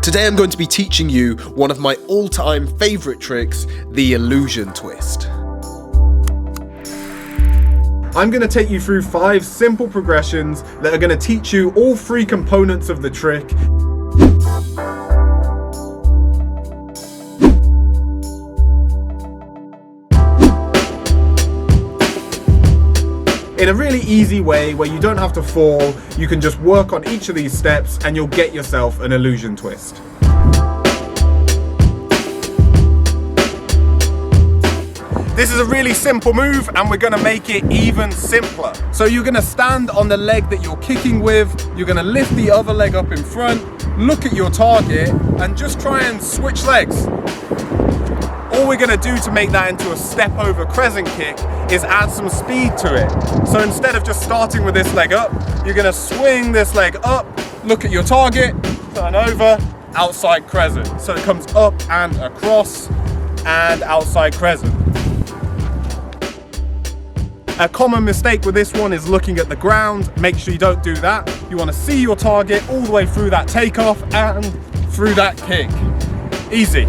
Today I'm going to be teaching you one of my all-time favourite tricks, the illusion twist. I'm going to take you through 5 simple progressions that are going to teach you all 3 components of the trick. In a really easy way where you don't have to fall, you can just work on each of these steps and you'll get yourself an illusion twist. This is a really simple move and we're going to make it even simpler. So you're going to stand on the leg that you're kicking with, you're going to lift the other leg up in front, look at your target and just try and switch legs. All we're going to do to make that into a step over crescent kick is add some speed to it. So instead of just starting with this leg up, you're going to swing this leg up, look at your target, turn over, outside crescent. So it comes up and across and outside crescent. A common mistake with this one is looking at the ground. Make sure you don't do that. You want to see your target all the way through that takeoff and through that kick. Easy.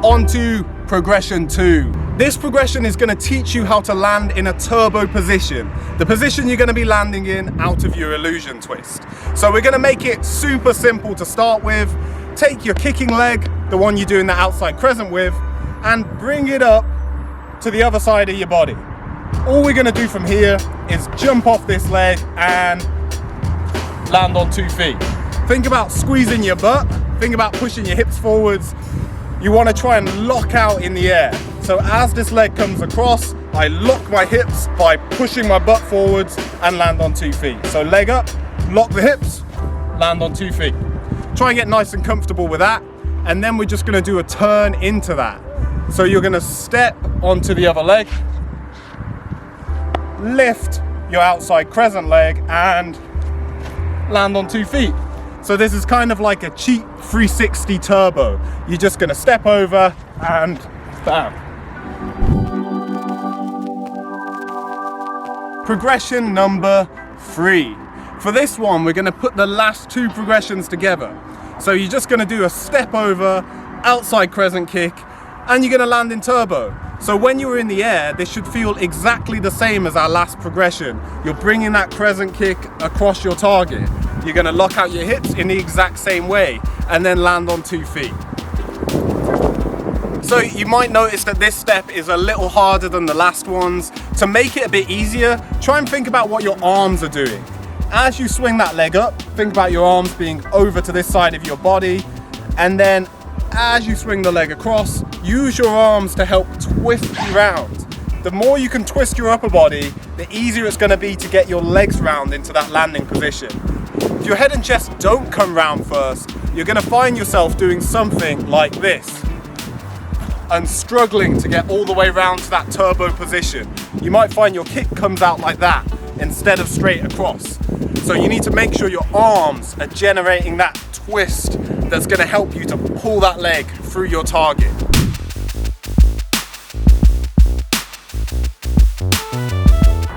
On to progression 2. This progression is going to teach you how to land in a turbo position. The position you're going to be landing in out of your illusion twist. So we're going to make it super simple to start with. Take your kicking leg, the one you're doing the outside crescent with, and bring it up to the other side of your body. All we're going to do from here is jump off this leg and land on 2 feet. Think about squeezing your butt. Think about pushing your hips forwards. You want to try and lock out in the air. So as this leg comes across, I lock my hips by pushing my butt forwards and land on 2 feet. So leg up, lock the hips, land on 2 feet. Try and get nice and comfortable with that. And then we're just going to do a turn into that. So you're going to step onto the other leg, lift your outside crescent leg and land on 2 feet. So this is kind of like a cheap 360 turbo. You're just going to step over and bam. Progression number 3. For this one, we're going to put the last 2 progressions together. So you're just going to do a step over, outside crescent kick, and you're going to land in turbo. So when you're in the air, this should feel exactly the same as our last progression. You're bringing that crescent kick across your target. You're going to lock out your hips in the exact same way and then land on 2 feet. So you might notice that this step is a little harder than the last ones. To make it a bit easier, try and think about what your arms are doing. As you swing that leg up, think about your arms being over to this side of your body, and then as you swing the leg across, use your arms to help twist you round. The more you can twist your upper body, the easier it's going to be to get your legs round into that landing position. If your head and chest don't come round first, you're going to find yourself doing something like this and struggling to get all the way round to that turbo position. You might find your kick comes out like that instead of straight across. So you need to make sure your arms are generating that twist that's going to help you to pull that leg through your target.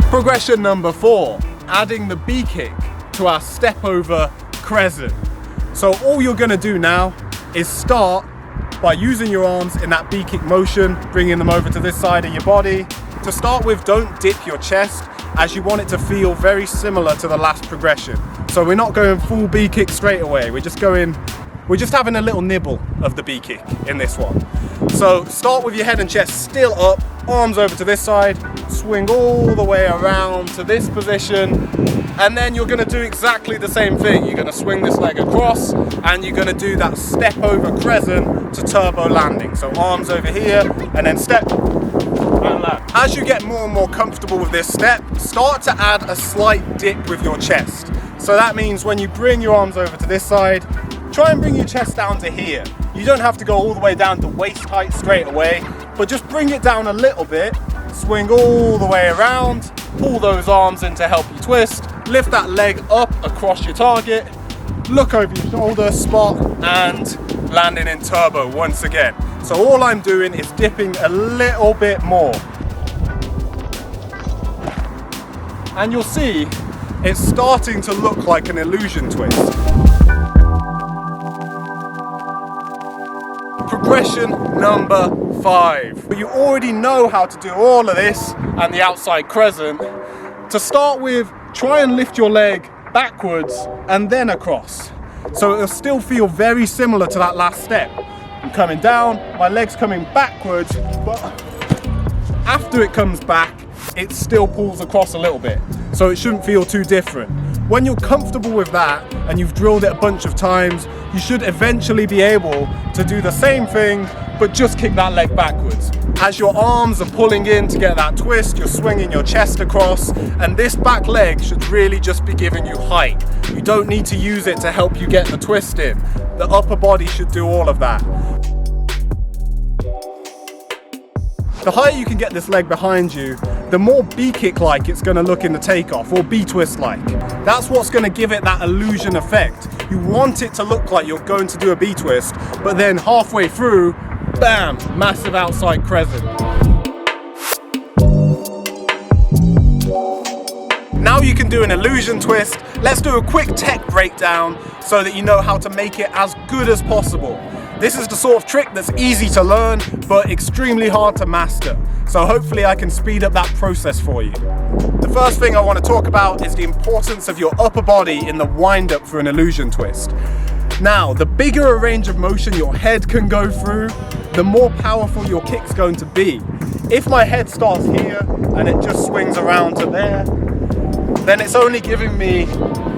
Progression number 4, adding the B kick to our step over crescent. So all you're going to do now is start by using your arms in that B kick motion, bringing them over to this side of your body. To start with, don't dip your chest, as you want it to feel very similar to the last progression. So we're not going full B kick straight away, we're just having a little nibble of the B kick in this one. So start with your head and chest still up, arms over to this side, swing all the way around to this position, and then you're going to do exactly the same thing. You're going to swing this leg across and you're going to do that step over crescent to turbo landing. So arms over here and then step and land. As you get more and more comfortable with this step, start to add a slight dip with your chest. So that means when you bring your arms over to this side, try and bring your chest down to here. You don't have to go all the way down to waist height straight away, but just bring it down a little bit, swing all the way around, pull those arms in to help you twist, lift that leg up across your target, look over your shoulder, spot, and landing in turbo once again. So all I'm doing is dipping a little bit more. And you'll see it's starting to look like an illusion twist. Progression number 5. But you already know how to do all of this and the outside crescent. To start with, try and lift your leg backwards and then across. So it'll still feel very similar to that last step. I'm coming down, my leg's coming backwards, but after it comes back, it still pulls across a little bit. So it shouldn't feel too different. When you're comfortable with that and you've drilled it a bunch of times, you should eventually be able to do the same thing, but just kick that leg backwards. As your arms are pulling in to get that twist, you're swinging your chest across, and this back leg should really just be giving you height. You don't need to use it to help you get the twist in. The upper body should do all of that. The higher you can get this leg behind you, the more B-kick-like it's going to look in the takeoff, or B-twist-like. That's what's going to give it that illusion effect. You want it to look like you're going to do a B-twist, but then halfway through, bam, massive outside crescent. Now you can do an illusion twist. Let's do a quick tech breakdown so that you know how to make it as good as possible. This is the sort of trick that's easy to learn, but extremely hard to master. So hopefully I can speed up that process for you. The first thing I want to talk about is the importance of your upper body in the wind-up for an illusion twist. Now, the bigger a range of motion your head can go through, the more powerful your kick's going to be. If my head starts here and it just swings around to there, then it's only giving me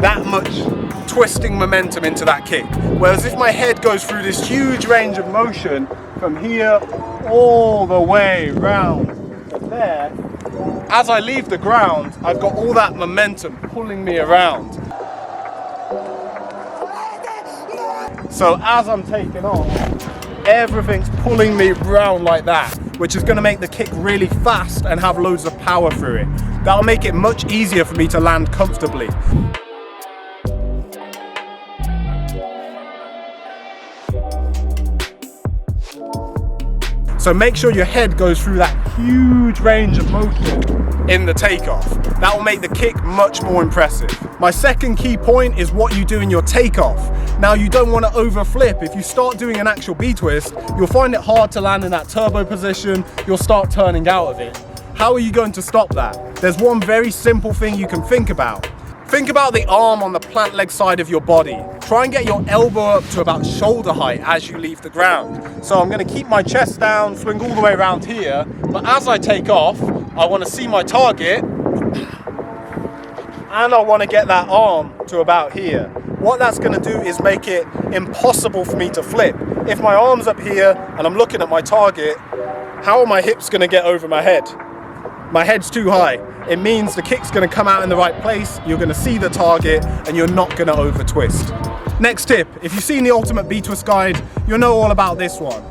that much twisting momentum into that kick. Whereas if my head goes through this huge range of motion from here all the way round to there, as I leave the ground, I've got all that momentum pulling me around. So as I'm taking off, everything's pulling me round like that, which is going to make the kick really fast and have loads of power through it. That'll make it much easier for me to land comfortably. So make sure your head goes through that huge range of motion in the takeoff. That will make the kick much more impressive. My second key point is what you do in your takeoff. Now, you don't want to overflip. If you start doing an actual B-twist, you'll find it hard to land in that turbo position. You'll start turning out of it. How are you going to stop that? There's one very simple thing you can think about. Think about the arm on the plant leg side of your body. Try and get your elbow up to about shoulder height as you leave the ground. So I'm going to keep my chest down, swing all the way around here, but as I take off, I want to see my target, and I want to get that arm to about here. What that's going to do is make it impossible for me to flip. If my arm's up here and I'm looking at my target, how are my hips going to get over my head? My head's too high. It means the kick's going to come out in the right place, you're going to see the target, and you're not going to over twist. Next tip, if you've seen the Ultimate B-Twist Guide, you'll know all about this one.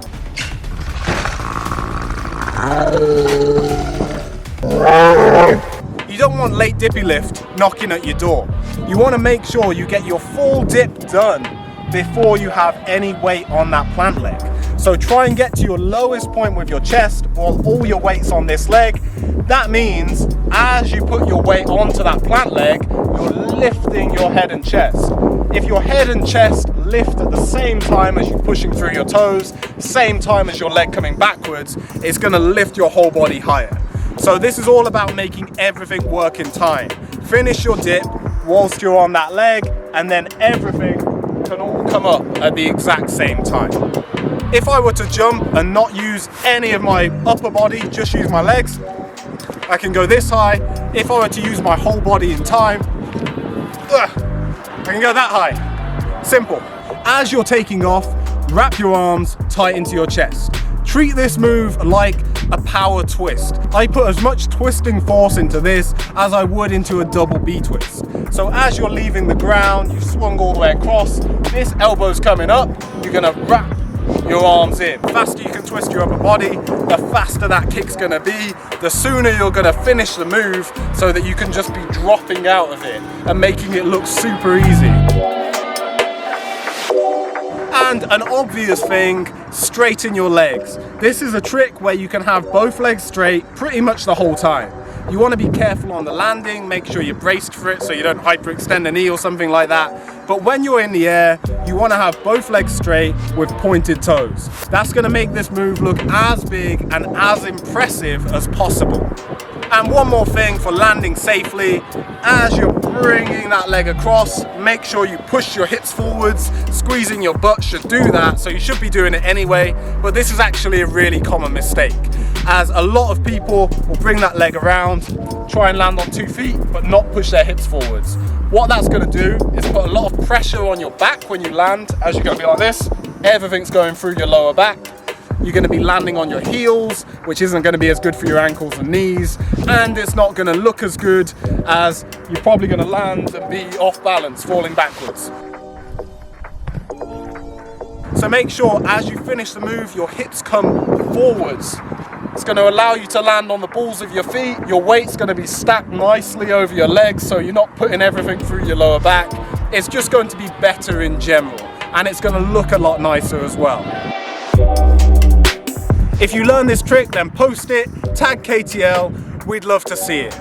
You don't want late dippy lift knocking at your door. You want to make sure you get your full dip done before you have any weight on that plant leg. So try and get to your lowest point with your chest while all your weight's on this leg. That means as you put your weight onto that plant leg, you're lifting your head and chest. If your head and chest lift at the same time as you're pushing through your toes, same time as your leg coming backwards, it's going to lift your whole body higher. So this is all about making everything work in time. Finish your dip whilst you're on that leg, and then everything can all come up at the exact same time. If I were to jump and not use any of my upper body, just use my legs, I can go this high. If I were to use my whole body in time, I can go that high. Simple. As you're taking off, wrap your arms tight into your chest. Treat this move like a power twist. I put as much twisting force into this as I would into a double B twist. So as you're leaving the ground, you've swung all the way across, this elbow's coming up, you're gonna wrap your arms in. The faster you can twist your upper body, the faster that kick's gonna be, the sooner you're gonna finish the move so that you can just be dropping out of it and making it look super easy. And an obvious thing, straighten your legs. This is a trick where you can have both legs straight pretty much the whole time. You want to be careful on the landing, make sure you're braced for it so you don't hyperextend the knee or something like that. But when you're in the air, you want to have both legs straight with pointed toes. That's going to make this move look as big and as impressive as possible. And one more thing for landing safely, as you're bringing that leg across, make sure you push your hips forwards. Squeezing your butt should do that, so you should be doing it anyway, but this is actually a really common mistake, as a lot of people will bring that leg around, try and land on 2 feet, but not push their hips forwards. What that's going to do is put a lot of pressure on your back when you land, as you're going to be like this. Everything's going through your lower back. You're going to be landing on your heels, which isn't going to be as good for your ankles and knees, and it's not going to look as good, as you're probably going to land and be off balance, falling backwards. So make sure as you finish the move, your hips come forwards. It's going to allow you to land on the balls of your feet. Your weight's going to be stacked nicely over your legs, so you're not putting everything through your lower back. It's just going to be better in general, and it's going to look a lot nicer as well. If you learn this trick, then post it, tag KTL, we'd love to see it.